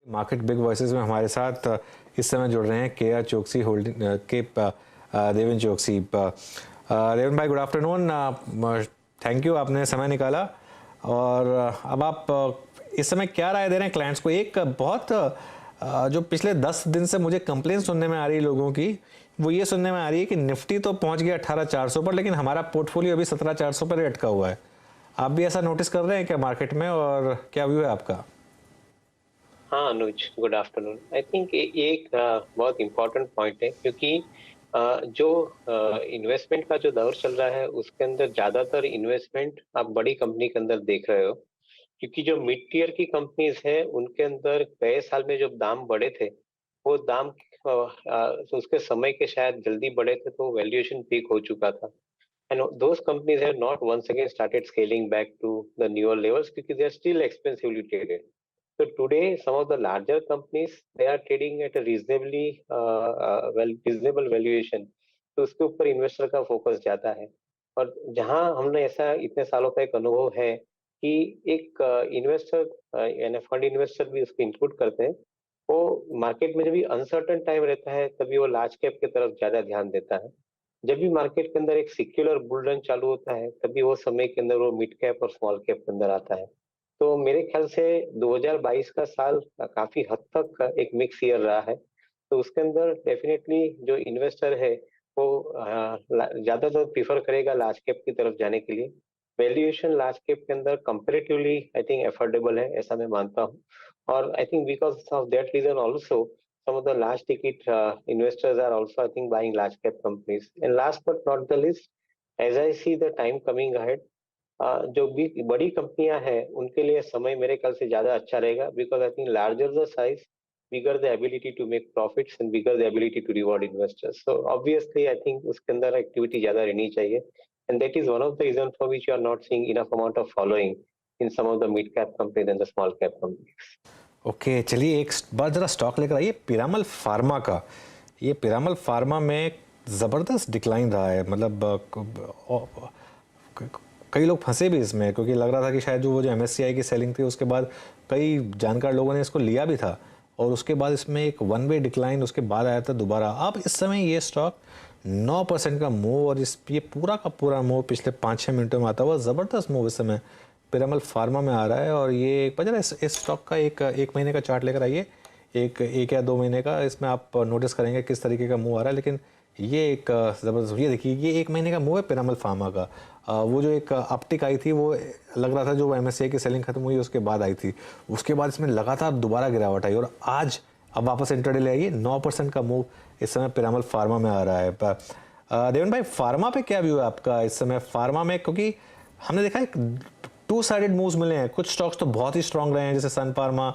Market big voices में हमारे साथ इस समय जुड़ रहे हैं केआर चोकसी होल्डिंग के देवेन चोकसी। देवेन भाई, गुड आफ्टरनून। थैंक यू, आपने समय निकाला। और अब आप इस समय क्या राय दे रहे हैं क्लाइंट्स को? एक बहुत जो पिछले 10 दिन से मुझे कंप्लेन सुनने में आ रही है लोगों की, वो ये सुनने में आ रही है कि निफ्टी तो पहुंच गया 18,400 पर, लेकिन हमारा पोर्टफोलियो अभी 17,400 पर अटका हुआ है। आप भी ऐसा नोटिस कर रहे हैं क्या मार्केट में, और क्या व्यू है आपका? हाँ अनुज, गुड आफ्टरनून। आई थिंक एक बहुत इम्पोर्टेंट पॉइंट है, क्योंकि जो इन्वेस्टमेंट का जो दौर चल रहा है उसके अंदर ज्यादातर इन्वेस्टमेंट आप बड़ी कंपनी के अंदर देख रहे हो, क्योंकि जो मिड टियर की कंपनीज है उनके अंदर गए साल में जो दाम बढ़े थे वो दाम तो उसके समय के शायद जल्दी बढ़े थे, तो वैल्यूएशन पीक हो चुका था। And those companies have not once again started scaling back to the newer levels, क्योंकि they are still expensively traded. So today, some of the larger companies they are trading at a reasonable valuation. तो उसके ऊपर investor का focus जाता है। और जहां हमने ऐसा इतने सालों का एक अनुभव है कि एक इन्वेस्टर यानी फंड इन्वेस्टर भी उसको इंक्लूड करते हैं, वो मार्केट में जब भी अनसर्टन टाइम रहता है तभी वो लार्ज कैप की तरफ ज्यादा ध्यान देता है। जब भी मार्केट के अंदर एक सिक्युलर बुल रन चालू होता है तभी वो समय के अंदर वो मिड कैप और स्मॉल कैप के अंदर आता है। तो मेरे ख्याल से 2022 का साल काफी हद तक एक मिक्स ईयर रहा है। तो उसके अंदर डेफिनेटली जो इन्वेस्टर है वो ज्यादातर प्रीफर करेगा लार्ज कैप की तरफ जाने के लिए। वैल्यूएशन लार्ज कैप के अंदर कंपैरेटिवली आई थिंक अफोर्डेबल है, ऐसा मैं मानता हूँ। और I think because of that reason also some of the large ticket investors are also I think buying large cap companies. And last but not the least, as I see the time coming ahead, जो भी बड़ी कंपनियां हैं उनके लिए समय मेरे ख्याल से ज्यादा अच्छा रहेगा, because I think larger the size bigger the ability to make profits and bigger the ability to reward investors. So obviously I think उसके अंदर एक्टिविटी ज्यादा रहनी चाहिए, and that is one of the reason for which you are not seeing enough amount of following in some of the mid cap companies and the small cap companies. Okay, चलिए एक बार जरा stock लेकर आइए Piramal pharma का। ये Piramal pharma में ज़बरदस्त decline रहा है, मतलब कई लोग फंसे भी इसमें, क्योंकि लग रहा था कि शायद वो जो MSCI की सेलिंग थी उसके बाद कई जानकार लोगों ने इसको लिया भी था, और उसके बाद इसमें एक वन वे डिक्लाइन उसके बाद आया था दोबारा। अब इस समय ये स्टॉक 9% का मूव, और ये पूरा का पूरा मूव पिछले 5-6 मिनटों में आता हुआ ज़बरदस्त मूव इस समय पिरामल फार्मा में आ रहा है। और ये एक बजरा इस स्टॉक का एक महीने का चार्ट लेकर आइए, एक या 2 महीने का, इसमें आप नोटिस करेंगे किस तरीके का मूव आ रहा है। लेकिन ये एक ज़बरदस्त, ये देखिए ये 1 महीने का मूव है पिरामल फार्मा का। वो जो एक अपटिक आई थी वो लग रहा था जो MSCI की सेलिंग खत्म हुई उसके बाद आई थी, उसके बाद इसमें लगातार दोबारा गिरावट आई, और आज अब वापस इंटरडे ले आइए 9% का मूव इस समय पिरामल फार्मा में आ रहा है। देवन भाई, फार्मा पे क्या व्यू है आपका इस समय फार्मा में? क्योंकि हमने देखा है 2 साइडेड मूव्स मिले हैं, कुछ स्टॉक्स तो बहुत ही स्ट्रांग रहे हैं जैसे सन फार्मा,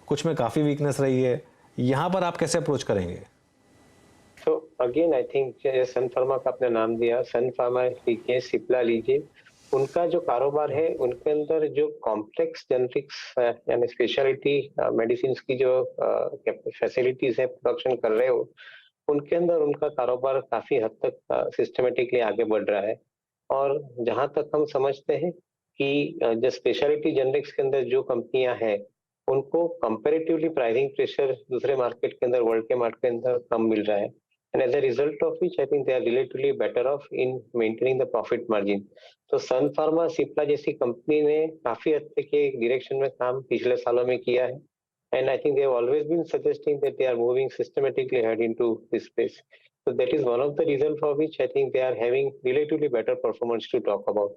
कुछ में काफ़ी वीकनेस रही है। यहाँ पर आप कैसे अप्रोच करेंगे? तो again I think Sun Pharma का आपने नाम दिया, सन फार्मा लीजिए, सिप्ला लीजिए, उनका जो कारोबार है उनके अंदर जो कॉम्प्लेक्स जेनरिक्स यानी स्पेशलिटी मेडिसिन की जो फैसिलिटीज है प्रोडक्शन कर रहे हो, उनके अंदर उनका कारोबार काफी हद तक सिस्टमेटिकली आगे बढ़ रहा है। और जहां तक हम समझते हैं कि जो स्पेशलिटी जेनरिक्स के अंदर जो कंपनियां हैं उनको कंपैरेटिवली प्राइसिंग प्रेशर दूसरे मार्केट के अंदर, वर्ल्ड के मार्केट के अंदर कम मिल रहा है। And as a result of which, I think they are relatively better off in maintaining the profit margin. तो सन फार्मा, सिप्ला जैसी कंपनी ने काफी हद तक के डायरेक्शन में काम पिछले सालों में किया है, and I think they have always been suggesting that they are moving systematically ahead into this space. So that is one of the reasons for which I think they are having relatively better performance to talk about,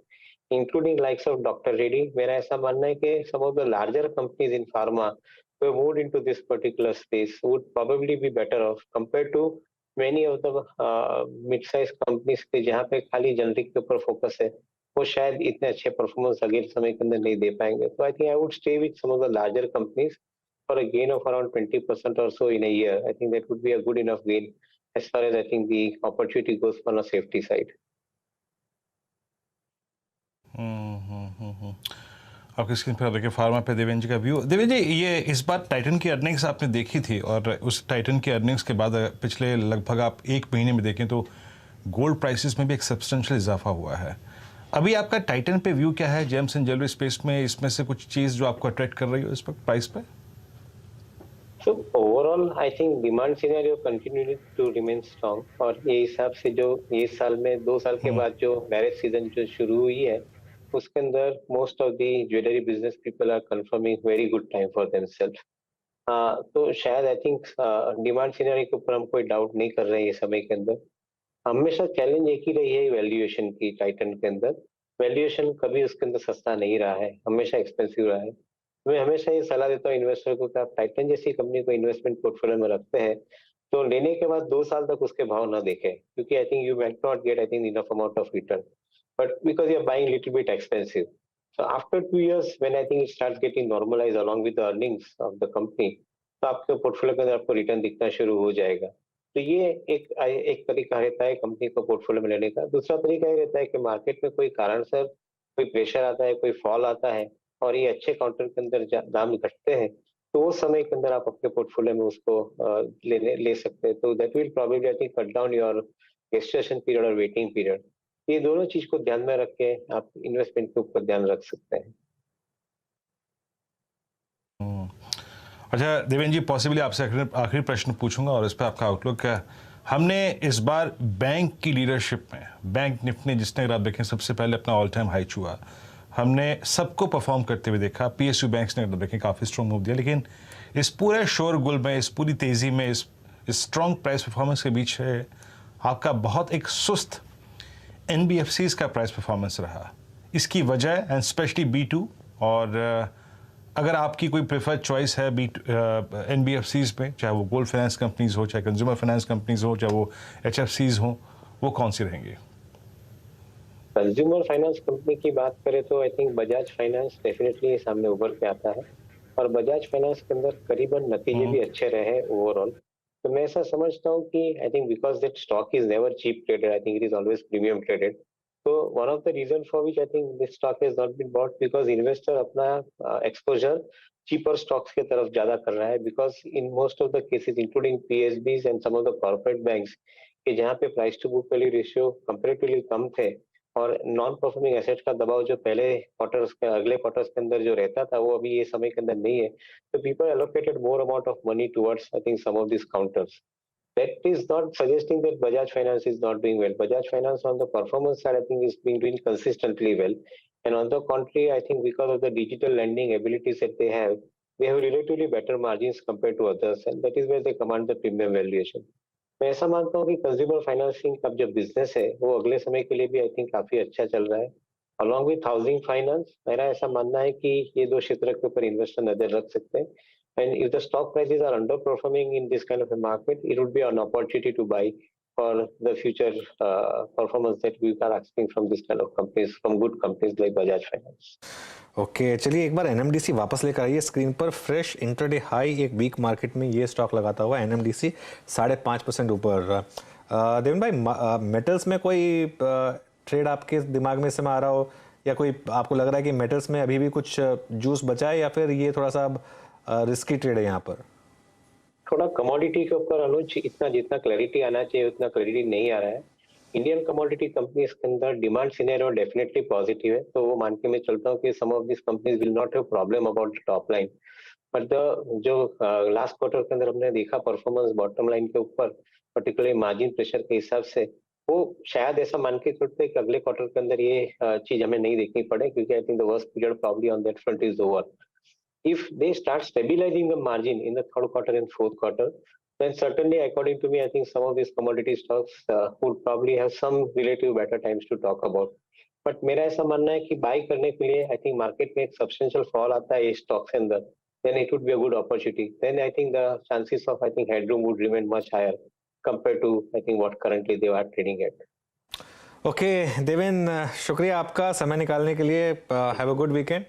including likes of Dr. Reddy. मेरा ऐसा मानना है कि some of the larger companies in pharma who have moved into this particular space would probably be better off compared to many of the mid-size companies के जहाँ पे खाली generic के ऊपर फोकस है, वो शायद इतने अच्छे परफॉर्मेंस अगले समय के अंदर नहीं दे पाएंगे। तो I think I would stay with some of the larger companies for a gain of around 20% or so in a year. I think that would be a good enough gain as far as I think the opportunity goes on a safety side. आपकी screen पर देखिए pharma पे देवेंद्र जी का view. Devendra जी, ये इस बार Titan की earnings आपने देखी थी, और उस टाइटन की अर्निंग्स के बाद पिछले लगभग आप 1 महीने में देखें तो गोल्ड प्राइसेस में भी एक सब्सटेंशियल इजाफा हुआ है। अभी आपका टाइटन पे व्यू क्या है? जेम्स एंड ज्वेलरी स्पेस में इसमें से कुछ चीज़ जो आपको अट्रैक्ट कर रही हो इस वक्त प्राइस पे? So overall, I think demand scenario continued to remain strong और ये हिसाब से जो ये साल में 2 साल के बाद जो मैरिज सीजन जो शुरू हुई है उसके अंदर most of the jewellery business people are confirming very good time for themselves. तो शायद आई थिंक डिमांड सिनेरियो के ऊपर हम कोई डाउट नहीं कर रहे हैं ये समय के अंदर। हमेशा चैलेंज एक ही रही है वैल्यूएशन की टाइटन के अंदर। वैल्यूएशन कभी उसके अंदर सस्ता नहीं रहा है, हमेशा एक्सपेंसिव रहा है। मैं हमेशा ये सलाह देता हूँ इन्वेस्टर को कि आप टाइटन जैसी कंपनी को इन्वेस्टमेंट पोर्टफोलियो में रखते हैं तो लेने के बाद 2 साल तक उसके भाव ना देखें, क्योंकि I think you might not get I think enough amount of return, but because you are buying little bit expensive. So after 2 years, when I think it starts getting normalized along with the earnings of the company, तो आपके portfolio के अंदर आपको return दिखना शुरू हो जाएगा। तो ये एक तरीका रहता है कंपनी को पोर्टफोलियो में लेने का। दूसरा तरीका ये रहता है कि मार्केट में कोई कारणसर कोई प्रेशर आता है, कोई फॉल आता है और ये अच्छे काउंटर के अंदर दाम घटते हैं, तो उस समय के अंदर आप अपने पोर्टफोलियो में उसको ले सकते हैं। तो that will probably I think cut down your gestation period और वेटिंग पीरियड। ये दोनों चीज को ध्यान में रख के आप इन्वेस्टमेंट के ऊपर ध्यान रख सकते हैं। अच्छा देवेंद्र जी, पॉसिबली आपसे आखिरी प्रश्न पूछूंगा और इस पर आपका आउटलुक है। हमने इस बार बैंक की लीडरशिप में बैंक निफ्टी ने जिसने अगर आप देखें सबसे पहले अपना ऑल टाइम हाई छुआ, हमने सबको परफॉर्म करते हुए देखा। पीएसयू बैंक्स ने अगर देखें काफ़ी स्ट्रॉन्ग मूव दिया, लेकिन इस पूरे शोरगुल में, इस पूरी तेज़ी में, इस स्ट्रॉन्ग प्राइस परफॉर्मेंस के बीच है आपका बहुत एक सुस्त एनबीएफसीज का प्राइस परफॉर्मेंस रहा। इसकी वजह एंड स्पेशली B2, और अगर आपकी कोई प्रेफर्ड चॉइस है एनबीएफसीज में, चाहे वो गोल्ड फाइनेंस कंपनीज हो, चाहे कंज्यूमर फाइनेंस कंपनीज हो, चाहे वो एचएफसीज हो, वो कौन सी रहेंगी? कंज्यूमर फाइनेंस कंपनी की बात करें तो I think Bajaj finance definitely सामने उभर के आता है और बजाज फाइनेंस के अंदर करीबन नतीजे भी अच्छे रहे ओवरऑल। तो मैं ऐसा समझता हूँ कि I think because that stock is never cheap traded, I think it is always premium traded. तो one of the reason for which I think this stock has not been bought because investor अपना exposure cheaper stocks की तरफ ज्यादा कर रहा है, because in most of the cases including PSBs and some of the corporate banks कि जहाँ पे price to book value ratio comparatively कम थे और नॉन परफॉर्मिंग एसेट्स का दबाव जो पहले क्वार्टर्स के अगले क्वार्टर्स के अंदर जो रहता था वो अभी ये समय के अंदर नहीं है। तो people allocated more amount of money towards I think some of this counters. That is not suggesting that Bajaj Finance is not doing well. Bajaj Finance on the performance side I think is being doing consistently well, and on the contrary I think because of the digital lending abilities that they have relatively better margins compared to others, and that is where they command the premium valuation. मैं ऐसा मानता हूँ कि consumer financing का जो business है वो अगले समय के लिए भी आई थिंक काफी अच्छा चल रहा है। अलॉन्ग विथ हाउसिंग फाइनेंस मेरा ऐसा मानना है कि ये दो क्षेत्र के ऊपर इन्वेस्टर नजर रख सकते हैं। And if the stock prices are under performing in this kind of a market, it would be an opportunity to buy for the future performance that we are expecting from this kind of companies, from good companies like Bajaj finance. Okay, चलिए एक बार NMDC वापस लेकर आइए screen पर। Fresh intraday high एक week market में ये स्टॉक लगाता हुआ एनएमडीसी 5.5% ऊपर। देवेंद्र भाई, मेटल्स में कोई ट्रेड आपके दिमाग में समय आ रहा हो, या कोई आपको लग रहा है कि मेटल्स में अभी भी कुछ जूस बचा है, या फिर ये थोड़ा सा रिस्की ट्रेड है यहाँ पर? थोड़ा कमोडिटी के ऊपर अनुज इतना जितना क्लैरिटी आना चाहिए उतना क्लैरिटी नहीं आ रहा है। इंडियन कमोडिटी कंपनीज के अंदर डिमांड सिनेरियो डेफिनेटली पॉजिटिव है, तो वो मान के मैं चलता हूँ कि some of this companies will not have problem about the top line, but the जो लास्ट क्वार्टर के अंदर हमने देखा परफॉर्मेंस बॉटम लाइन के ऊपर पर्टिकुलरली मार्जिन प्रेशर के हिसाब से, वो शायद ऐसा मान के चलते कि अगले क्वार्टर के अंदर ये चीज हमें नहीं देखनी पड़े, क्योंकि I think the worst period probably on that front is over. If they start stabilizing the margin in the third quarter and fourth quarter, then certainly, according to me, I think some of these commodity stocks would probably have some relative better times to talk about. But मेरा ऐसा मानना है कि bye करने के लिए I think market में एक substantial fall आता है इस स्टॉक के अंदर, then it would be a good opportunity. Then I think the chances of I think headroom would remain much higher compared to I think what currently they are trading at. Okay Devendra, शुक्रिया आपका समय निकालने के लिए। Have a good weekend.